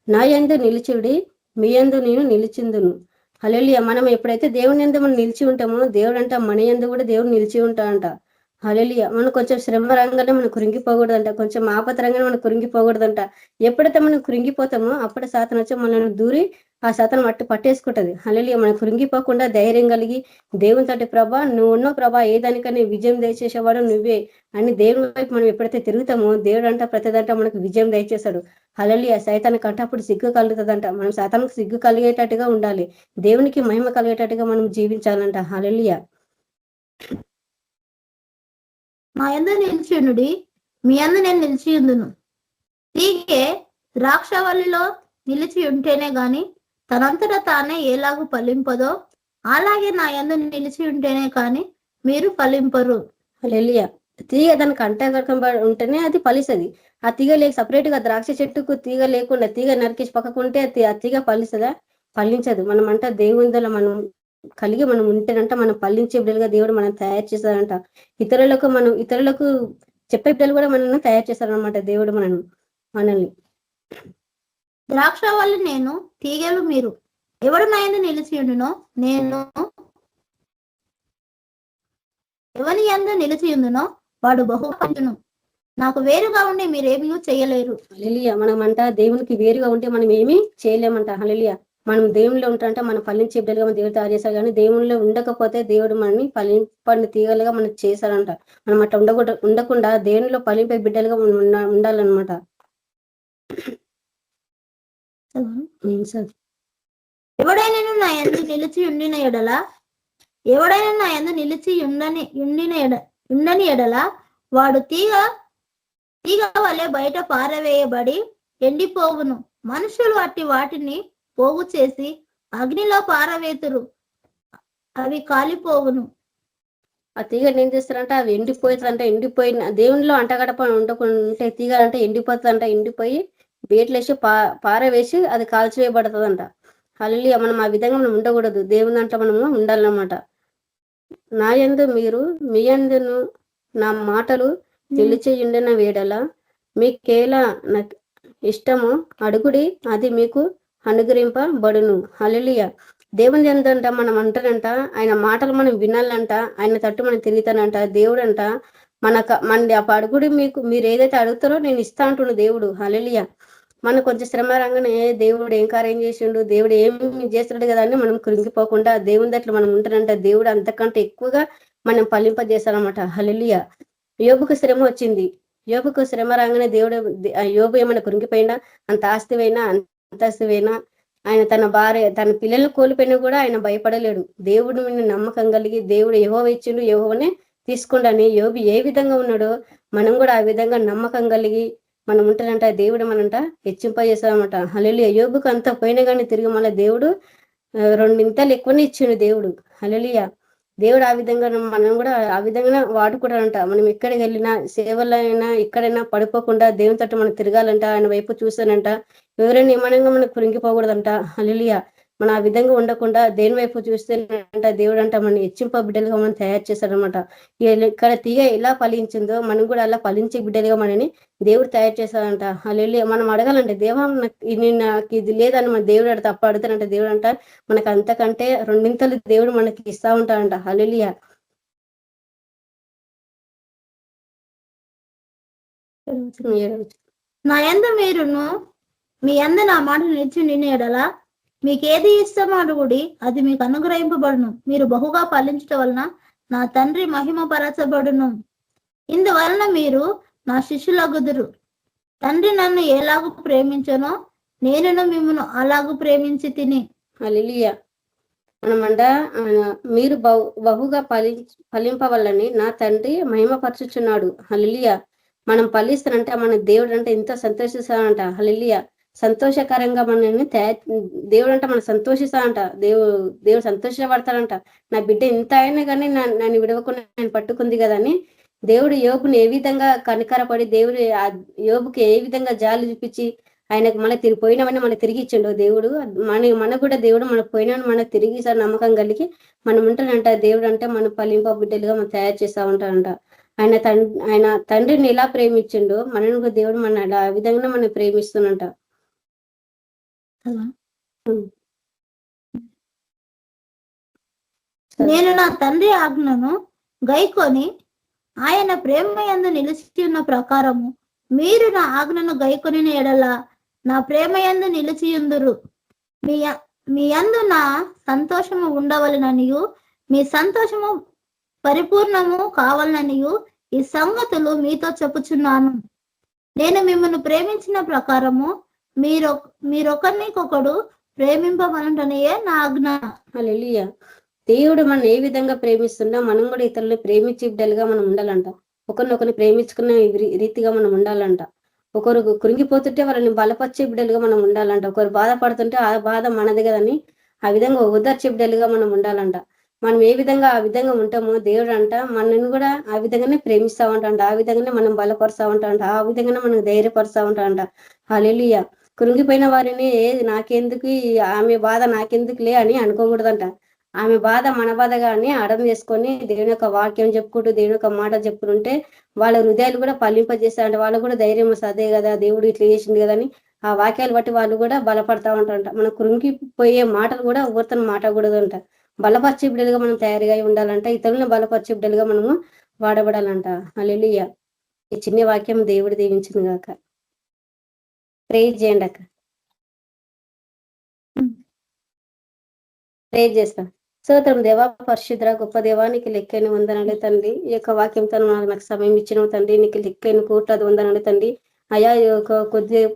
నా యందు నిలిచుడి, మీ యందు నేను నిలిచిందును. హల్లెలూయా. మనం ఎప్పుడైతే దేవుని యందు మనం నిలిచి ఉంటామో దేవుడు అంట మన యందు కూడా దేవుడు నిలిచి ఉంటాడంట. హల్లెలూయా. మనం కొంచెం శ్రమ రంగానే మనం కృంగిపోకూడదంట, కొంచెం ఆపత రంగానే మనం కృంగిపోకూడదంట. ఎప్పుడైతే మనం కృంగిపోతామో అప్పుడు సాతాను వచ్చి మనల్ని దూరి ఆ శాతం పట్టేసుకుంటది. హల్లెలూయా. మనం కృంగిపోకుండా ధైర్యం కలిగి దేవుని తోటి ప్రభా నువ్వు ఉన్నావు ప్రభా, ఏదానికని విజయం దయచేసేవాడు నువ్వే అని దేవుని వైపు మనం ఎప్పుడైతే తిరుగుతామో దేవుడు అంట ప్రతిదంట మనకు విజయం దయచేశాడు. హల్లెలూయా. సైతానికి అంట అప్పుడు సిగ్గు కలుగుతుందంట. మనం సైతానికి సిగ్గు కలిగేటట్టుగా ఉండాలి, దేవునికి మహిమ కలిగేటట్టుగా మనం జీవించాలంట. హల్లెలూయా. మా యందు నిలిచియుండుడి, మీ యందు నేను నిలిచి ఉందును. తీగే ద్రాక్షవల్లిలో నిలిచి ఉంటేనే గాని తనంతట తానే ఎలాగూ ఫలింపదో, అలాగే నా యందు నిలిచి ఉంటేనే కానీ మీరు ఫలింపరు. హల్లెలూయా. తీగ దానికి అంటగట్టబడి ఉంటేనే అది ఫలిస్తుంది. ఆ తీగ సపరేట్ గా ద్రాక్ష చెట్టుకు తీగ లేకుండా తీగ నరికేసి పక్కకుంటే ఆ తీగ ఫలిస్తుందా? ఫలించదు. మనం అంట దేవునిదల మనం కలిగి మనం ఉంటేనంట మనం ఫలించే బిడ్డలుగా దేవుడు మనం తయారు చేస్తాడంట. ఇతరులకు చెప్పే బిడ్డలు కూడా మనల్ని తయారు చేస్తారనమాట దేవుడు మనల్ని. ద్రాక్షవల్లి నేను, తీగలు మీరు. ఎవడు నా యందు నిలిచి ఉండునో నేను ఎవని యందు నిలిచి ఉండునో వాడు బహుపంచును. నాకు వేరుగా ఉండి మీరేమీ చేయలేరు. హల్లెలూయా. మనం అంట దేవునికి వేరుగా ఉంటే మనం ఏమీ చేయలేమంట. హల్లెలూయా. మనం దేవునిలో ఉంటాంటే మనం ఫలించే బిడ్డలుగా మన దేవుడు తయారు చేశాడు. కానీ దేవునిలో ఉండకపోతే దేవుడు మనల్ని ఫలింపని తీగలుగా మనం చేశాడంట. మనం అట్లా ఉండకుండా దేవునిలో ఫలింపే బిడ్డలుగా మనం ఉండాలన్నమాట. ఎవడైనా నా యందు నిలిచి ఉండిన ఎడల ఎవడైనా నా యందు నిలిచి ఉండని ఎడల వాడు తీగ వలె బయట పారవేయబడి ఎండిపోవును. మనుషులు అట్టి వాటిని పోగు చేసి అగ్నిలో పారవేతురు, అవి కాలిపోవును. ఆ తీగలు ఏం చేస్తారంటే అవి ఎండిపోయిన దేవునిలో అంటగడప ఉండకుంటే తీగలంటే ఎండిపోతుందంట. ఎండిపోయి వేట్లేసి పారవేసి అది కాల్చివేయబడుతుందంట. హల్లెలూయా. మనం ఆ విధంగా మనం ఉండకూడదు. దేవుని దాంట్లో మనము ఉండాలన్నమాట. నా యందు మీరు మీ యందును నా మాటలు నిలిచియుండిన వేడల మీకేలా ఇష్టము అడుగుడి, అది మీకు అనుగ్రహింపబడును. హల్లెలూయా. దేవుని ఎంతంట మనం అంటారంట, ఆయన మాటలు మనం వినాలంట, ఆయన తట్టు మనం తిరుగుతానంట. దేవుడు అంట మన అడుగుడి, మీరు ఏదైతే అడుగుతారో నేను ఇస్తా అంటుండు దేవుడు. హల్లెలూయా. మనం కొంచెం శ్రమ రంగానే దేవుడు ఏం కార్యం చేసిండు, దేవుడు ఏమి చేస్తున్నాడు కదా అని మనం కృంగిపోకుండా దేవుని దగ్గర మనం ఉంటారంట. దేవుడు అంతకంటే ఎక్కువగా మనం ఫలింపజేస్తారనమాట. హల్లెలూయా. యోబుకు శ్రమ వచ్చింది. యోబుకు శ్రమ రాగానే దేవుడు యోబు ఏమైనా కృంగిపోయినా, అంత ఆస్తివైనా అంతస్తువైనా, ఆయన తన పిల్లలు కోల్పోయినా కూడా ఆయన భయపడలేడు. దేవుడు మీద నమ్మకం కలిగి దేవుడు యెహోవా ఇచ్చిండు యెహోవానే తీసుకోండి యోబు ఏ విధంగా ఉన్నాడో మనం కూడా ఆ విధంగా నమ్మకం కలిగి మనం ఉంటారంట. దేవుడు మనంట హెచ్చింపజేస్తామన్నమాట. హల్లెలూయా. యోబుకు అంత పోయినా కానీ తిరిగి మళ్ళీ దేవుడు రెండింతలు ఎక్కువనే ఇచ్చిండు దేవుడు. హల్లెలూయా. దేవుడు ఆ విధంగా మనం కూడా ఆ విధంగా వాడుకుంటాడంట. మనం ఎక్కడికి వెళ్ళినా సేవలైనా ఎక్కడైనా పడిపోకుండా దేవుని తట్టు మనం తిరగాలంట, ఆయన వైపు చూస్తానంట. ఎవరైనా ఏమనంగా మనకు కృంగిపోకూడదంట. హల్లెలూయా. మనం ఆ విధంగా ఉండకుండా దేని వైపు చూస్తేనంట దేవుడు అంట మనం హెచ్చింప బిడ్డలుగా మనం తయారు చేశాడనమాట. ఇక్కడ తీగ ఎలా ఫలించిందో మనం కూడా అలా ఫలించే బిడ్డలుగా మనని దేవుడు తయారు చేశాడంట. హల్లెలూయా. మనం అడగాలంటే దేవా నాకు ఇది లేదని మన దేవుడు తప్ప అడుగుతానంట. దేవుడు అంట మనకు అంతకంటే రెండింతలు దేవుడు మనకి ఇస్తా ఉంటాడంట. హల్లెలూయా. నా యందు మీరును మీ యందు నా మాట నిలిచి ఉండిన ఎడల మీకేది ఇష్టమో అడుగుడి, అది మీకు అనుగ్రహింపబడును. మీరు బహుగా ఫలించటం వలన నా తండ్రి మహిమపరచబడును. ఇందువలన మీరు నా శిష్యులగుదురు. తండ్రి నన్ను ఎలాగూ ప్రేమించనో నేను మిమ్మల్ని అలాగూ ప్రేమించి తిని. హల్లెలూయా. మనమంట మీరు బహుగా ఫలింపవల్లని నా తండ్రి మహిమపరచుచున్నాడు. హల్లెలూయా. మనం ఫలిస్తానంటే మన దేవుడు అంటే ఎంత సంతోషిస్తాడంట. హల్లెలూయా. సంతోషకరంగా మనల్ని దేవుడు అంటే మనం సంతోషిస్తాడంట. దేవుడు సంతోషపడతాడంట. నా బిడ్డ ఎంత అయినా కానీ నన్ను విడవకుండా నేను పట్టుకుంది కదా అని దేవుడు యోబుని ఏ విధంగా కనికరపడి దేవుడు యోబుకి ఏ విధంగా జాలి చూపించి ఆయనకు మళ్ళీ పోయినవన్నీ మనకు తిరిగి ఇచ్చిండు దేవుడు. మనకు కూడా దేవుడు మనకు పోయినా మనకు తిరిగి సార్ నమ్మకం కలిగి మనం ఉంటాడంట. దేవుడు అంటే మన ఫలింప బిడ్డలుగా మనం తయారు చేస్తా ఉంటాడంట. ఆయన తండ్రిని ఎలా ప్రేమించిండో మనకు దేవుడు మన ఆ విధంగా మనం ప్రేమిస్తున్నంట. నేను నా తండ్రి ఆజ్ఞను గైకొని ఆయన ప్రేమ యందు నిలిచి ఉన్న ప్రకారము మీరు నా ఆజ్ఞను గైకొని ఎడల నా ప్రేమ యందు నిలిచియుందురు. మీ యందు నా సంతోషము ఉండవలననియు మీ సంతోషము పరిపూర్ణము కావాలననియు ఈ సంగతులు మీతో చెప్పుచున్నాను. నేను మిమ్మల్ని ప్రేమించిన ప్రకారము మీరొకరినికొకడు ప్రేమింపవలననియే నా ఆజ్ఞ. హల్లెలూయా. దేవుడు మనం ఏ విధంగా ప్రేమిస్తున్నా మనం కూడా ఇతరులను ప్రేమించే బిడ్డలుగా మనం ఉండాలంట. ఒకరినొకరిని ప్రేమించుకునే రీతిగా మనం ఉండాలంట. ఒకరు కృంగిపోతుంటే వాళ్ళని బలపరిచే బిడ్డలుగా మనం ఉండాలంట. ఒకరు బాధపడుతుంటే ఆ బాధ మనది కదని ఆ విధంగా ఓదార్చే బిడ్డలుగా మనం ఉండాలంట. మనం ఏ విధంగా ఆ విధంగా ఉంటామో దేవుడు అంట మనల్ని కూడా ఆ విధంగానే ప్రేమిస్తా ఉంటాంట. ఆ విధంగానే మనం బలపరుస్తా ఉంటాంట. ఆ విధంగానే మనం ధైర్యపరుస్తా ఉంటాంట. హల్లెలూయా. కృంగిపోయిన వారిని నాకెందుకు ఆమె బాధ నాకెందుకులే అని అనుకోకూడదంట. ఆమె బాధ మన బాధగా అని అర్థం చేసుకొని దేవుని యొక్క వాక్యం చెప్పుకుంటూ దేవుని యొక్క మాట చెప్పుకుంటే వాళ్ళ హృదయాలు కూడా పల్లింపజేస్తారంట. వాళ్ళు కూడా ధైర్యం అదే కదా దేవుడు ఇట్లా చేసింది కదా అని ఆ వాక్యాలు బట్టి వాళ్ళు కూడా బలపడతా ఉంటారంట. మనం కృంగిపోయే మాటలు కూడా ఎవరితో మాట్లాడకూడదు అంట. బలపరిచే బిడ్డలుగా మనం తయారుగా ఉండాలంట. ఇతరులను బలపరిచే బిడ్డలుగా మనము వాడబడాలంట. హల్లెలూయా. ఈ చిన్న వాక్యం దేవుడు దీవించింది గాక. ప్రేజ్ చేయండి అక్క. ప్రేజ్ చేస్తాం. స్తోత్రం దేవా, పరిశుద్ర గొప్ప దేవానికి లెక్కైన వందనాలు తండ్రి. ఈ యొక్క వాక్యంతో నాకు సమయం ఇచ్చిన తండ్రి నీకు లెక్కైన కోట్లాది వందనాలు తండ్రి. అయ్యా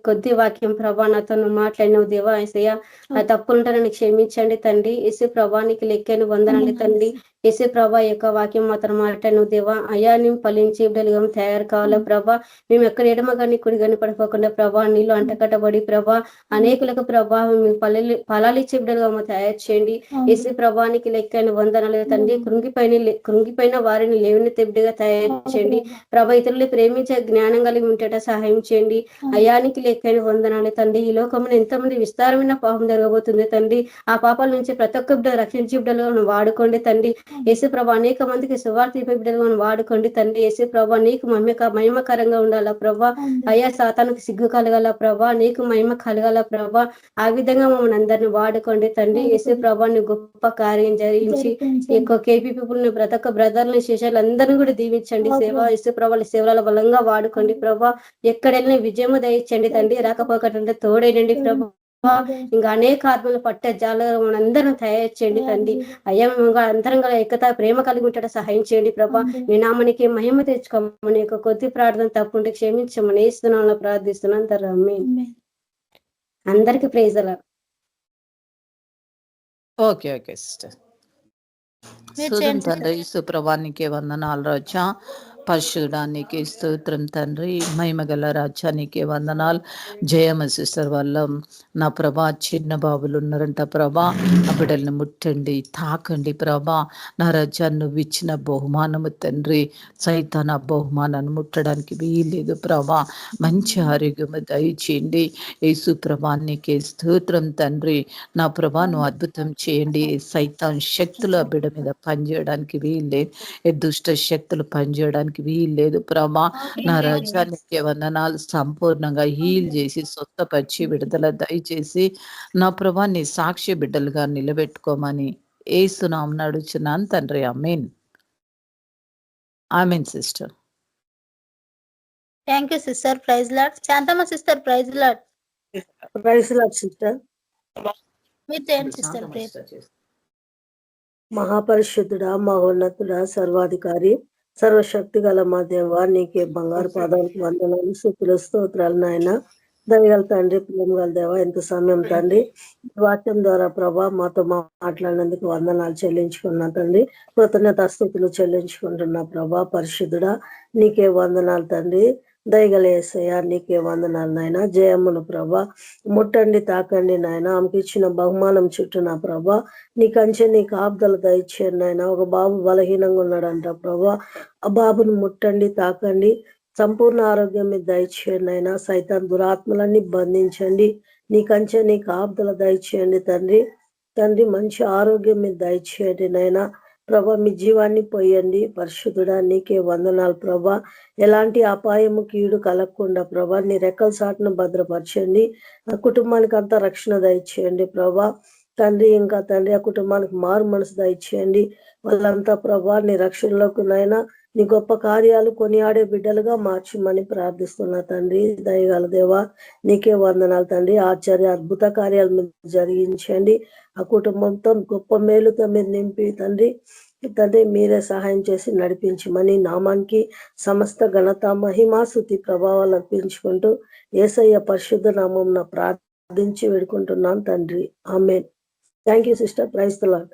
కొద్ది వాక్యం ప్రభా నాతో మాట్లాడినవు దేవా. ఏసయ్యా ఆ తప్పులుంటే నన్ను క్షమించండి తండ్రి. యేసు ప్రభా నీకు లెక్కైన వందనాలు తండ్రి. యేసు ప్రభా యొక్క వాక్యం మాత్రం మాట్లాడినవు దేవా. అయ్యా మేము ఫలించే బిడ్డలుగా తయారు కావాలా ప్రభా. మేము ఎక్కడ ఎడమ కానీ కుడి కానీ పడిపోకుండా ప్రభా నీళ్ళు అంటకట్టబడి ప్రభా అనేకులకు ప్రభా మేము ఫలాలు ఇచ్చే బిడ్డలుగా తయారు చేయండి. యేసు ప్రభానికి లెక్కైన వందనాలు తండ్రి. కృంగిపోయిన వారిని లేవనెత్తే బిడ్డగా తయారు చేయండి ప్రభా. ఇతరులు ప్రేమించే జ్ఞానం కలిగి ఉంటేట సహాయం చేయండి. అయానికి లెక్కైన వందనాలు తండ్రి. ఈ లోకంలో ఎంతమంది విస్తారమైన పాపం జరగబోతుంది తండ్రి. ఆ పాపాల నుంచి ప్రతి ఒక్క బిడ్డ రక్షించే బిడ్డలు వాడుకోండి తండ్రి. యేసు ప్రభా అనేక మందికి సువార్త బిడ్డలు వాడుకోండి తండ్రి. యేసు ప్రభా నీకు మహిమకరంగా ఉండాలా ప్రభా. అయ్యా సాతానికి సిగ్గు కలగాల ప్రభా. నీకు మహిమ కలగాల ప్రభా. ఆ విధంగా మమ్మల్ని అందరిని వాడుకోండి తండ్రి. యేసు ప్రభాని గొప్ప కార్యం జరిగించి ఎక్కువ కేపీ పీపుల్ ని ప్రతి ఒక్క బ్రదర్ని శేషాలు అందరినీ కూడా దీవించండి. సేవ యేసు ప్రభావ సేవల బలంగా వాడుకోండి ప్రభా. ఎక్కడెళ్ళిన విజయము దయచండి తండ్రి. రాకపోకటంటే తోడేనండి ప్రభా. ఇంకా అనేక ఆత్మలు పట్టే జాలను అందరం తయారు చేయండి తండ్రి. అయ్యా అంతరంగా ఏకత ప్రేమ కలిగి ఉంటాడు సహాయం చేయండి ప్రభా. నీ నామానికి మహిమ తెచ్చుకోమని యొక్క కొద్ది ప్రార్థన తప్పుంటే క్షమించమని ఇస్తున్నాను ప్రార్థిస్తున్నాను తండ్రి. అందరికి ప్రైజ్ అలా. Okay okay sister. తండ్రి సుప్రభానికి వందనాలు రాజా. పరిశుడానికి స్తోత్రం తండ్రి. మహిమగల రాజ్యానికి వందనాలు. జయమ సిస్టర్ వల్ల నా ప్రభా చిన్న బాబులు ఉన్నారంట ప్రభా. ఆ బిడ్డల్ని ముట్టండి, తాకండి ప్రభా. నా రాజ్యాన్ని నువ్వు ఇచ్చిన బహుమానము తండ్రి. సైతాన్ ఆ బహుమానాన్ని ముట్టడానికి వీలేదు ప్రభా. మంచి ఆరోగ్యము దయచేయండి. యేసు ప్రభానికి స్తోత్రం తండ్రి. నా ప్రభా నువ్వు అద్భుతం చేయండి. సైతాన్ శక్తులు ఆ బిడ్డ మీద పనిచేయడానికి వీల్లేదు. దుష్ట శక్తులు పనిచేయడానికి వీల్లేదు ప్రభా. నా రాజ్యానికి వందనాలు. సంపూర్ణంగా హీల్ చేసి స్వస్థపరిచి విడుదల దయచేసి నా ప్రభా నీ సాక్షి బిడ్డలుగా నిలబెట్టుకోమని యేసు నామమున అడుగుచున్నాను తండ్రి. ఆమేన్. ఆమేన్ sister. Thank you sister. Praise lord. Shanthamma sister praise lord. Praise lord sister. మీరు చేయండి సిస్టర్ ప్రేయర్. మహాపరిశుద్ధుడా, మహోన్నతుడా, సర్వాధికారి, సర్వశక్తి గల మా దేవా నీకే బంగారు పాదాలకు వందనాలు, స్తుతులు, స్తోత్రాలు నాయన. దయగల తండ్రి, ప్రేమ గల దేవా ఎంత సమయం తండ్రి వాక్యం ద్వారా ప్రభా మాతో మాట్లాడినందుకు వందనాలు చెల్లించుకున్నా తండ్రి. కృతజ్ఞత స్తుతులు చెల్లించుకుంటున్నా ప్రభా. పరిశుద్ధుడా నీకే వందనాలు తండ్రి. దయగల యేసయ్యా నీకే వందనాలు నాయన. జయమును ప్రభా. ముట్టండి, తాకండి నాయన. ఆమెకి ఇచ్చిన బహుమానం చుట్టూ నా ప్రభా నీ కంచె నీ కాపుదల దయచేయండి నాయన. ఒక బాబు బలహీనంగా ఉన్నాడంట ప్రభా. ఆ బాబును ముట్టండి, తాకండి. సంపూర్ణ ఆరోగ్యం మీద దయచేయండి నాయన. సైతాన్ దురాత్మలన్నీ బంధించండి. నీ కంచె నీ కాపుదల దయచేయండి తండ్రి. తండ్రి మంచి ఆరోగ్యం మీద దయచేయండి నాయన. ప్రభా మీ జీవాన్ని పోయండి. పరిశుద్ధుడా నీకే వందనాలు ప్రభా. ఎలాంటి అపాయము కీడు కలగకుండా ప్రభా నీ రెక్కల సాటును భద్రపరచండి. ఆ కుటుంబానికి అంతా రక్షణ దయచేయండి ప్రభా. తండ్రి ఇంకా తండ్రి ఆ కుటుంబానికి మారు మనసు దయచేయండి. వాళ్ళంతా ప్రభా నీ రక్షణలోకి నైనా నీ గొప్ప కార్యాలు కొనియాడే బిడ్డలుగా మార్చమని ప్రార్థిస్తున్నా తండ్రి. దయగల దేవా నీకే వందనాలు తండ్రి. ఆశ్చర్య అద్భుత కార్యాలు మీరు జరిగించండి. ఆ కుటుంబంతో గొప్ప మేలుతో మీరు నింపి తండ్రి మీరే సహాయం చేసి నడిపించమని నామానికి సమస్త ఘనత మహిమా స్తుతి ప్రభావాలు అర్పించుకుంటూ యేసయ్య పరిశుద్ధ నామం ప్రార్థించి వేడుకుంటున్నాను తండ్రి. ఆమేన్. Thank you sister. Praise the lord.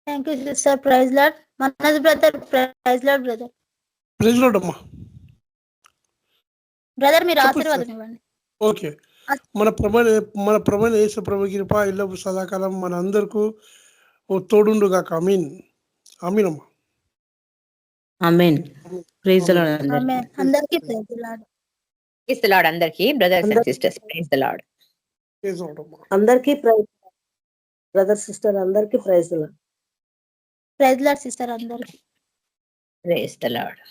Thank you sister. Praise lord. Manoj brother praise lord. Brother praise lord అమ్మా. బ్రదర్ మీరు చెప్పు ఆశీర్వాదం సార్. ఇవ్వండి. ఓకే. మన ప్రభు యేసు ప్రభు కృప ఎల్లప్పుడూ సదాకాలం మన అందరికీ తోడుండుగాక. ఆమీన్. ఆమీన్ అమ్మా. ఆమేన్. ప్రైజ్ ది లార్డ్ అందరికీ. ఆమేన్. అందరికీ praise lord. Praise the lord అందరికీ. Brothers and sisters praise the lord. Praise lord అమ్మా. అందరికీ ప్రైజ్. బ్రదర్ సిస్టర్ అందరికీ praise the lord. Praise lord sister అందరికీ. Praise the lord.